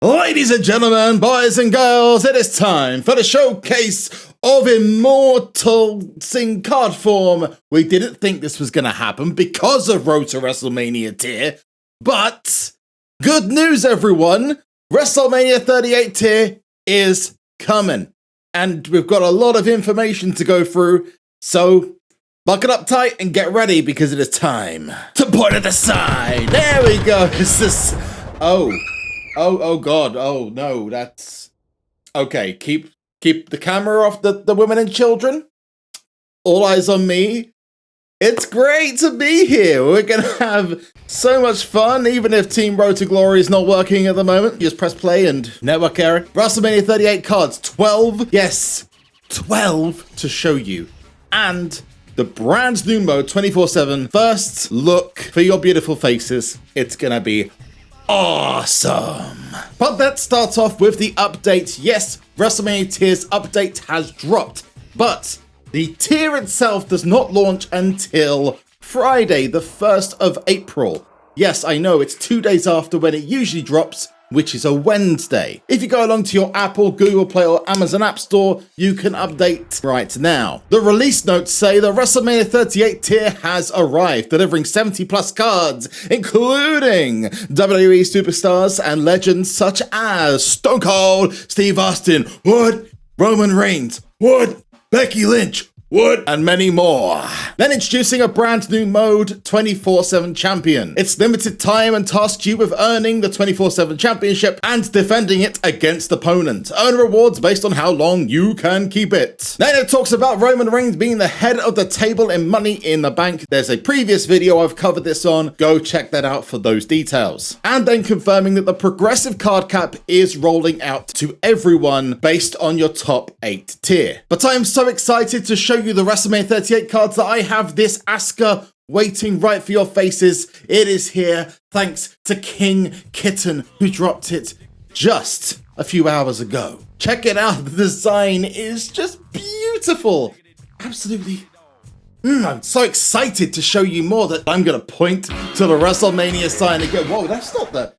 Ladies and gentlemen, boys and girls, it is time for the showcase of Immortals in card form. We didn't think this was going to happen because of Road to WrestleMania Tier, but good news, everyone. WrestleMania 38 Tier is coming, and we've got a lot of information to go through, so buckle up tight and get ready because it is time to point at the side. There we go. It's this. Oh God. Oh no, that's okay. Keep the camera off the women and children. All eyes on me. It's great to be here. We're gonna have so much fun, even if Team Road to Glory is not working at the moment. Just press play and network error. WrestleMania 38 cards, 12. Yes, 12 to show you. And the brand new mode 24/7. First look for your beautiful faces. It's gonna be awesome. But let's start off with the update. Yes, WrestleMania Tier's update has dropped, but the tier itself does not launch until Friday, the 1st of April. Yes, I know, it's 2 days after when it usually drops, which is a Wednesday. If you go along to your Apple, Google Play or Amazon App Store, you can update right now. The release notes say the WrestleMania 38 tier has arrived, delivering 70 plus cards, including WWE superstars and legends such as Stone Cold, Steve Austin, Roman Reigns, Becky Lynch, and many more. Then introducing a brand new mode, 24/7 Champion. It's limited time and tasks you with earning the 24/7 Championship and defending it against opponents. Earn rewards based on how long you can keep it. Then it talks about Roman Reigns being the head of the table in Money in the Bank. There's a previous video I've covered this on. Go check that out for those details. And then confirming that the progressive card cap is rolling out to everyone based on your top 8 tier. But I am so excited to show you the WrestleMania 38 cards that I have this Asuka waiting right for your faces. It is here thanks to King Kitten, who dropped it just a few hours ago. Check it out. The design is just beautiful. Absolutely. I'm so excited to show you more that I'm going to point to the WrestleMania sign and go, whoa, that's not the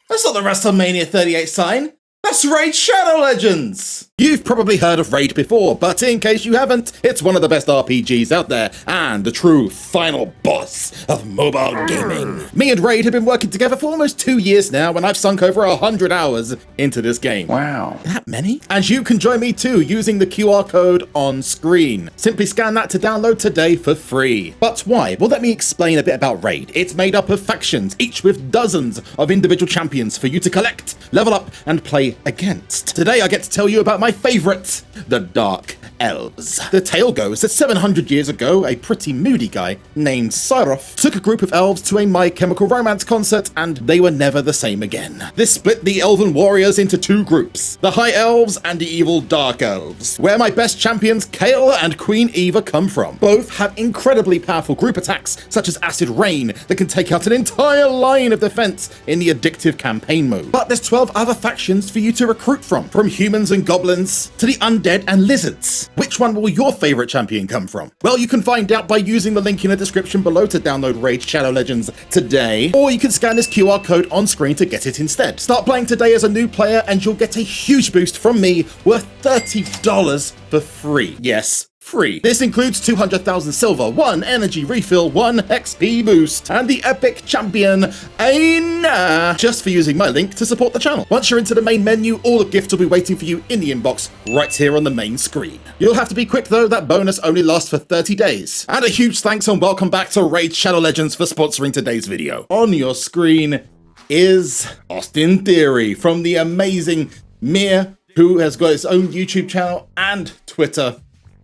WrestleMania 38 sign. That's Raid Shadow Legends! You've probably heard of Raid before, but in case you haven't, it's one of the best RPGs out there, and the true final boss of mobile gaming. Me and Raid have been working together for almost 2 years now, and I've sunk over 100 hours into this game. Wow. That many? And you can join me too, using the QR code on screen. Simply scan that to download today for free. But why? Well, let me explain a bit about Raid. It's made up of factions, each with dozens of individual champions for you to collect, level up, and play against. Today I get to tell you about my favorite, the Dark Elves. The tale goes that 700 years ago, a pretty moody guy named Cyroth took a group of elves to a My Chemical Romance concert, and they were never the same again. This split the elven warriors into 2 groups, the High Elves and the evil Dark Elves, where my best champions Kale and Queen Eva come from. Both have incredibly powerful group attacks, such as Acid Rain, that can take out an entire line of defense in the addictive campaign mode. But there's 12 other factions for you to recruit from humans and goblins to the undead and lizards. Which one will your favorite champion come from? Well, you can find out by using the link in the description below to download Raid Shadow Legends today, or you can scan this QR code on screen to get it instead. Start playing today as a new player and you'll get a huge boost from me worth $30 for free. Yes, free. This includes 200,000 silver, 1 energy refill, 1 XP boost, and the epic champion Aina, just for using my link to support the channel. Once you're into the main menu, all the gifts will be waiting for you in the inbox right here on the main screen. You'll have to be quick though, that bonus only lasts for 30 days. And a huge thanks and welcome back to Raid Shadow Legends for sponsoring today's video. On your screen is Austin Theory from the amazing Mia, who has got his own YouTube channel and Twitter.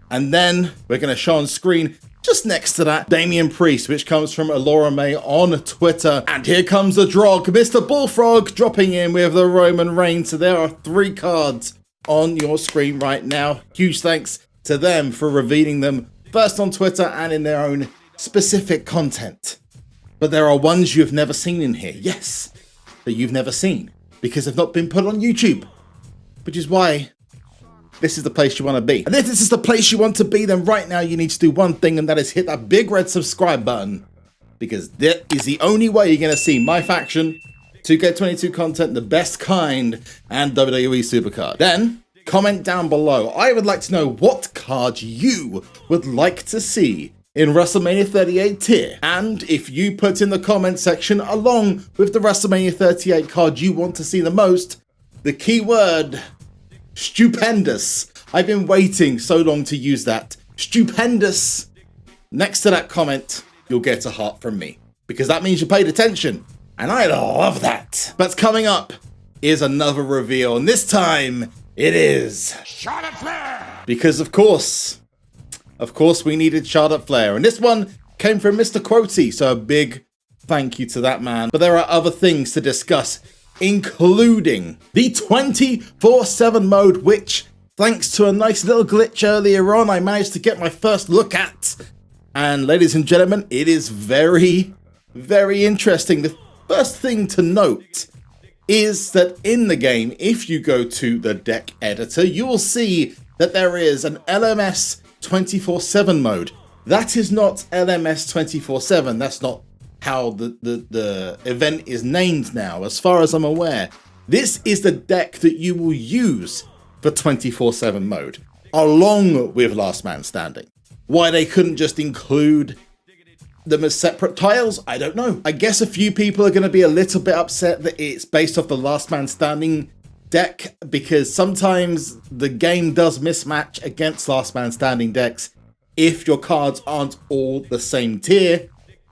And then we're going to show on screen, just next to that, Damian Priest, which comes from Alora May on Twitter. And here comes the Drog, Mr. Bullfrog, dropping in with the Roman Reigns. So there are 3 cards on your screen right now. Huge thanks to them for revealing them first on Twitter and in their own specific content. But there are ones you've never seen in here. Yes, that you've never seen because they've not been put on YouTube, which is why this is the place you want to be. And if this is the place you want to be, then right now you need to do one thing, and that is hit that big red subscribe button, because that is the only way you're going to see my faction 2K22 content, the best kind, and WWE SuperCard. Then, comment down below. I would like to know what card you would like to see in WrestleMania 38 tier. And if you put in the comment section, along with the WrestleMania 38 card you want to see the most, the keyword stupendous. I've been waiting so long to use that. Stupendous. Next to that comment, you'll get a heart from me, because that means you paid attention, and I love that. But coming up is another reveal, and this time it is Charlotte Flair. Because of course we needed Charlotte Flair, and this one came from Mr. Quotey, so a big thank you to that man. But there are other things to discuss, including the 24/7 mode, which, thanks to a nice little glitch earlier on, I managed to get my first look at. And ladies and gentlemen, it is very, very interesting. The first thing to note is that in the game, if you go to the deck editor, you will see that there is an LMS 24/7 mode. That is not LMS 24/7. That's not how the event is named now, as far as I'm aware. This is the deck that you will use for 24/7 mode, along with Last Man Standing. Why they couldn't just include them as separate tiles, I don't know. I guess a few people are going to be a little bit upset that it's based off the Last Man Standing deck, because sometimes the game does mismatch against Last Man Standing decks if your cards aren't all the same tier.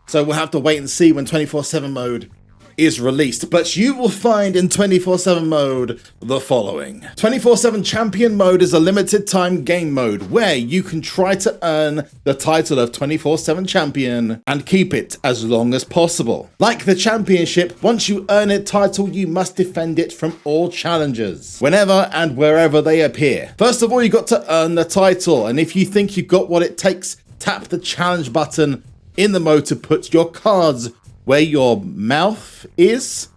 So we'll have to wait and see when 24/7 mode is released. But you will find in 24/7 mode the following. 24/7 champion mode is a limited time game mode where you can try to earn the title of 24/7 champion and keep it as long as possible. Like the championship, once you earn a title, you must defend it from all challengers, whenever and wherever they appear. First of all, you got to earn the title, and if you think you've got what it takes, tap the challenge button in the mode to put your cards where your mouth is.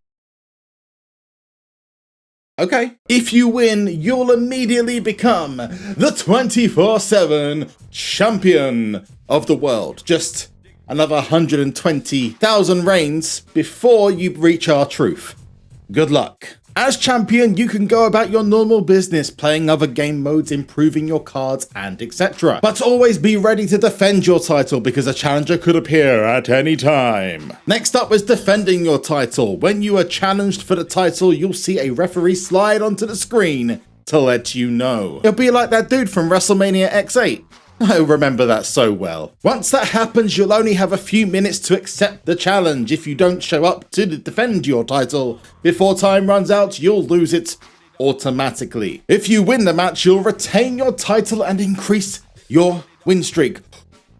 Okay. If you win, you'll immediately become the 24/7 champion of the world. Just another 120,000 reigns before you reach our truth. Good luck. As champion, you can go about your normal business, playing other game modes, improving your cards, and etc. But always be ready to defend your title, because a challenger could appear at any time. Next up is defending your title. When you are challenged for the title, you'll see a referee slide onto the screen to let you know. It'll be like that dude from WrestleMania X8. I remember that so well. Once that happens, you'll only have a few minutes to accept the challenge. If you don't show up to defend your title before time runs out, you'll lose it automatically. If you win the match, you'll retain your title and increase your win streak.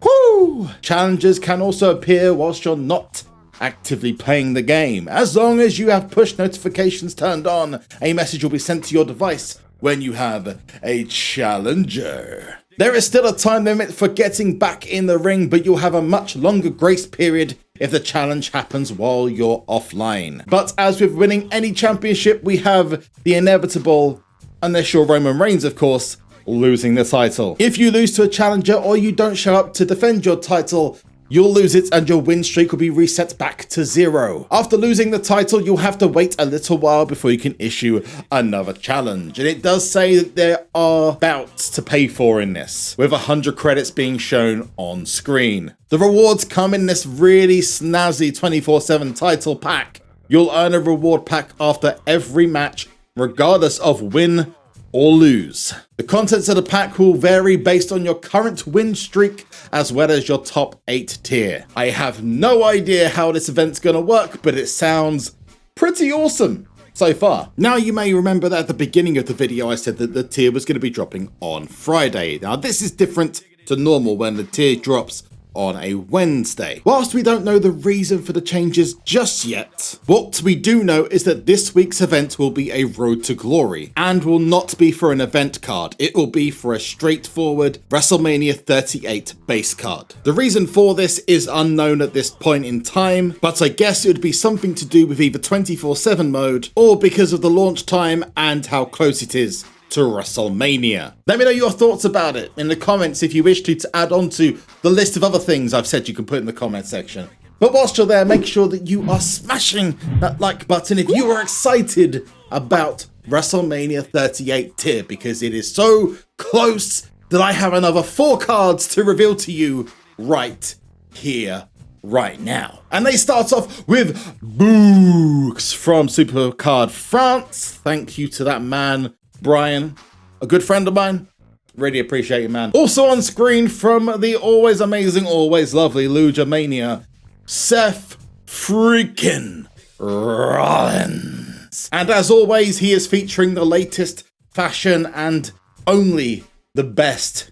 Woo! Challenges can also appear whilst you're not actively playing the game. As long as you have push notifications turned on, a message will be sent to your device when you have a challenger. There is still a time limit for getting back in the ring, but you'll have a much longer grace period if the challenge happens while you're offline. But as with winning any championship, we have the inevitable, unless you're Roman Reigns of course, losing the title. If you lose to a challenger or you don't show up to defend your title, you'll lose it and your win streak will be reset back to 0. After losing the title, you'll have to wait a little while before you can issue another challenge. And it does say that there are bouts to pay for in this, with 100 credits being shown on screen. The rewards come in this really snazzy 24/7 title pack. You'll earn a reward pack after every match, regardless of win or lose. The contents of the pack will vary based on your current win streak as well as your top 8 tier. I have no idea how this event's gonna work, but it sounds pretty awesome so far. Now you may remember that at the beginning of the video I said that the tier was gonna be dropping on Friday. Now this is different to normal when the tier drops on a Wednesday. Whilst we don't know the reason for the changes just yet, what we do know is that this week's event will be a Road to Glory and will not be for an event card. It will be for a straightforward WrestleMania 38 base card. The reason for this is unknown at this point in time, but I guess it would be something to do with either 24/7 mode or because of the launch time and how close it is to WrestleMania. Let me know your thoughts about it in the comments if you wish to add on to the list of other things I've said you can put in the comment section. But whilst you're there, make sure that you are smashing that like button if you are excited about WrestleMania 38 Tier, because it is so close that I have another 4 cards to reveal to you right here, right now. And they start off with Books from SuperCard France. Thank you to that man, Brian, a good friend of mine. Really appreciate you, man. Also on screen from the always amazing, always lovely Lucha Mania, Seth freaking Rollins. And as always, he is featuring the latest fashion and only the best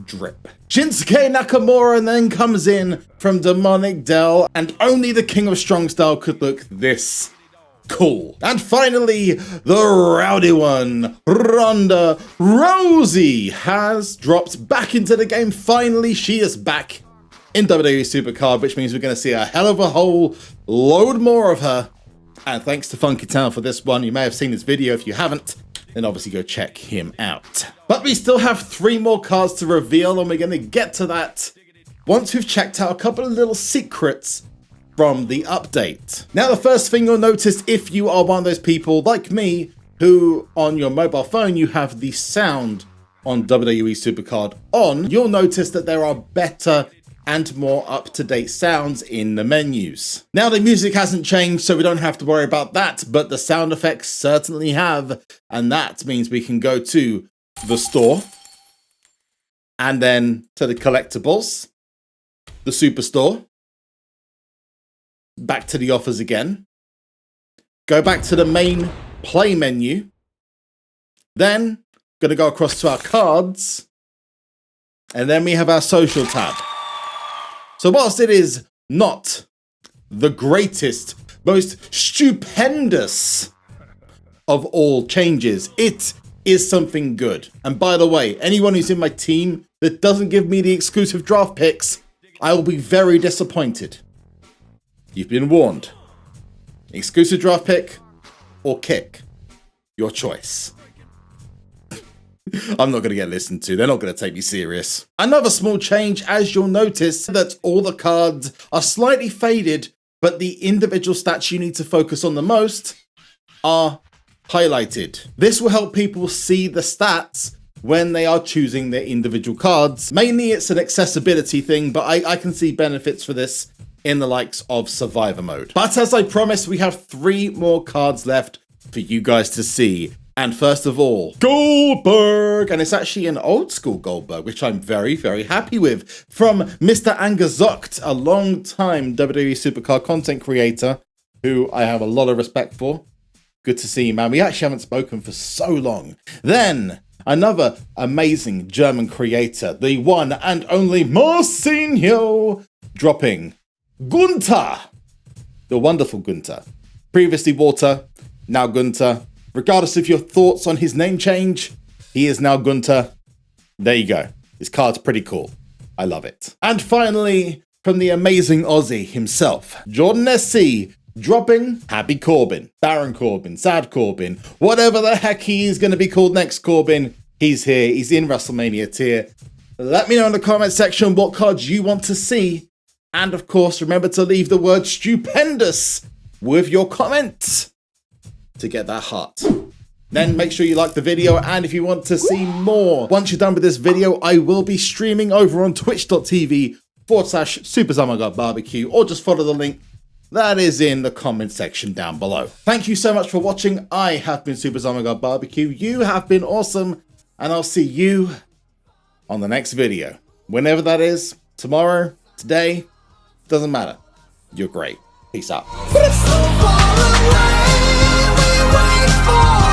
drip. Shinsuke Nakamura then comes in from Demonic Dell, and only the King of Strong Style could look this cool. And finally, the rowdy one, Ronda Rousey, has dropped back into the game. Finally, she is back in WWE SuperCard, which means we're going to see a hell of a whole load more of her. And thanks to Funky Town for this one. You may have seen this video. If you haven't, then obviously go check him out. But we still have 3 more cards to reveal, and we're going to get to that once we've checked out a couple of little secrets from the update. Now, the first thing you'll notice if you are one of those people like me who on your mobile phone you have the sound on WWE SuperCard on, you'll notice that there are better and more up-to-date sounds in the menus. Now, the music hasn't changed, so we don't have to worry about that, but the sound effects certainly have, and that means we can go to the store, and then to the collectibles, the superstore, back to the offers again, go back to the main play menu, then gonna go across to our cards, and then we have our social tab. So whilst it is not the greatest, most stupendous of all changes, it is something good. And by the way, anyone who's in my team that doesn't give me the exclusive draft picks, I will be very disappointed. You've been warned. Exclusive draft pick or kick. Your choice. I'm not going to get listened to. They're not going to take me serious. Another small change, as you'll notice, that all the cards are slightly faded, but the individual stats you need to focus on the most are highlighted. This will help people see the stats when they are choosing their individual cards. Mainly it's an accessibility thing, but I can see benefits for this in the likes of Survivor Mode. But as I promised, we have 3 more cards left for you guys to see. And first of all, Goldberg! And it's actually an old school Goldberg, which I'm very, very happy with. From Mr. Angerzucht, a long-time WWE SuperCard content creator, who I have a lot of respect for. Good to see you, man. We actually haven't spoken for so long. Then, another amazing German creator, the one and only Marcinho, dropping Gunther, the wonderful Gunther. Previously Walter, now Gunther. Regardless of your thoughts on his name change, he is now Gunther. There you go. His card's pretty cool. I love it. And finally, from the amazing Aussie himself, Jordan SC, dropping Happy Corbin, Baron Corbin, Sad Corbin, whatever the heck he is going to be called next Corbin. He's here. He's in WrestleMania Tier. Let me know in the comment section what cards you want to see. And of course, remember to leave the word stupendous with your comments to get that heart. Then make sure you like the video, and if you want to see more, once you're done with this video, I will be streaming over on twitch.tv/SuperZomgbBBQ, or just follow the link that is in the comment section down below. Thank you so much for watching. I have been SuperZomgbBBQ. You have been awesome, and I'll see you on the next video. Whenever that is, tomorrow, today, doesn't matter. You're great. Peace out. It's so far away, we wait for